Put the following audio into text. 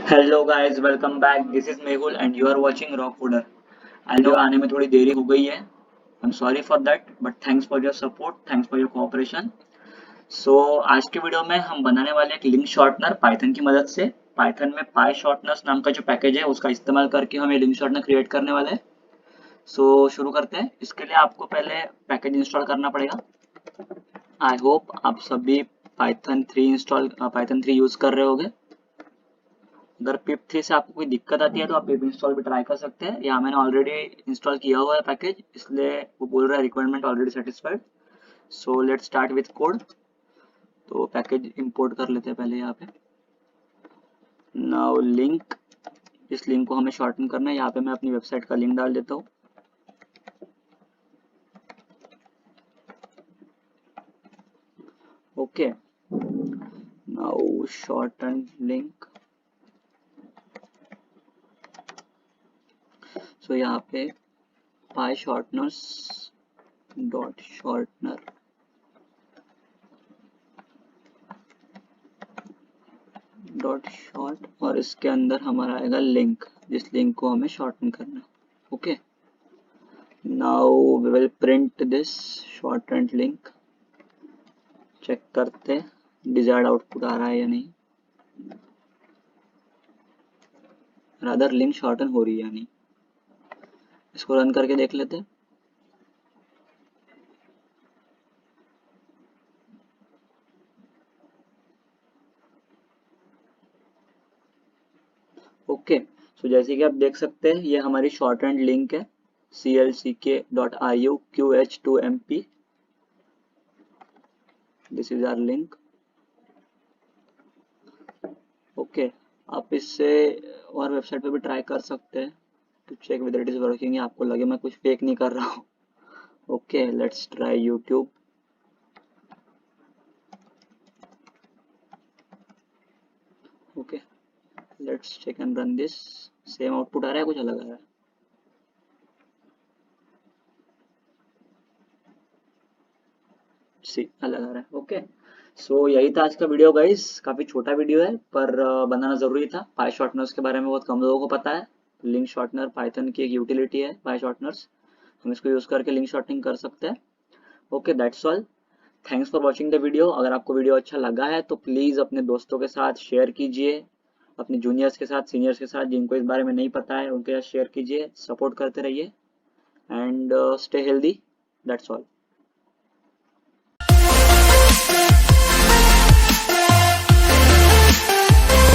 Hello guys, welcome back. This is Mehul and you are watching Rock Fooder. I know आने में थोड़ी देरी हो गई है। I am sorry for that, but thanks for your support, thanks for your cooperation. So आज के video में हम बनाने वाले एक लिंक शॉर्टनर पाइथन की मदद से। पाइथन में pyshorteners नाम का जो पैकेज है उसका इस्तेमाल करके हम ये लिंक शॉर्टनर क्रिएट करने वाले हैं। सो शुरू करते हैं। इसके लिए आपको पहले पैकेज इंस्टॉल करना पड़ेगा। आई होप आप सभी पाइथन 3 यूज कर रहे होगे। अगर पिप 3 से आपको कोई दिक्कत आती है तो आप पिप इंस्टॉल भी ट्राई कर सकते हैं। यहाँ मैंने ऑलरेडी इंस्टॉल किया हुआ है पैकेज, इसलिए वो बोल रहा है requirement already satisfied. So let's start with code. तो पैकेज इंपोर्ट कर लेते हैं पहले यहाँ पे। नाउ लिंक, इस लिंक को हमें शॉर्टन करना है। यहाँ पे मैं अपनी वेबसाइट का लिंक डाल देता हूँ। Okay, now shorten link. So यहाँ पे pyshorteners dot shortener dot short, और इसके अंदर हमारा आएगा लिंक, जिस लिंक को हमें शॉर्टन करना है। Okay, now we will print this shortened link. Check करते डिजायर्ड आउटपुट आ रहा है या नहीं, रादर लिंक शॉर्टन हो रही है या नहीं। इसको रन करके देख लेते हैं। ओके, सो जैसे कि आप देख सकते हैं ये हमारी शॉर्टेंड लिंक है, clck.iuqh2mp। This is our link. Okay, आप इससे और वेबसाइट पे भी ट्राई कर सकते हैं to check whether it is working, या आपको लगे मैं कुछ फेक नहीं कर रहा हूँ। Okay, let's try YouTube. Okay, let's check and run this. Same output आ रहा है, कुछ अलग आ रहा है? सी अलग आ रहा है। ओके, सो यही था आज का वीडियो गाइस। काफी छोटा वीडियो है पर बनाना जरूरी था। पाई शॉर्टनर्स के बारे में बहुत कम लोगों को पता है। लिंक शॉर्टनर पाइथन की एक यूटिलिटी है पाई शॉर्टनर्स, हम इसको यूज करके लिंक शॉर्टनिंग कर सकते हैं। Okay, that's all. Thanks for watching the video. अगर आपको वीडियो अच्छा लगा है तो प्लीज अपने दोस्तों के साथ शेयर कीजिए, अपने जूनियर्स के साथ, सीनियर्स के साथ, जिनको इस बारे में नहीं पता है उनके साथ शेयर कीजिए। सपोर्ट करते रहिए and stay healthy. That's all.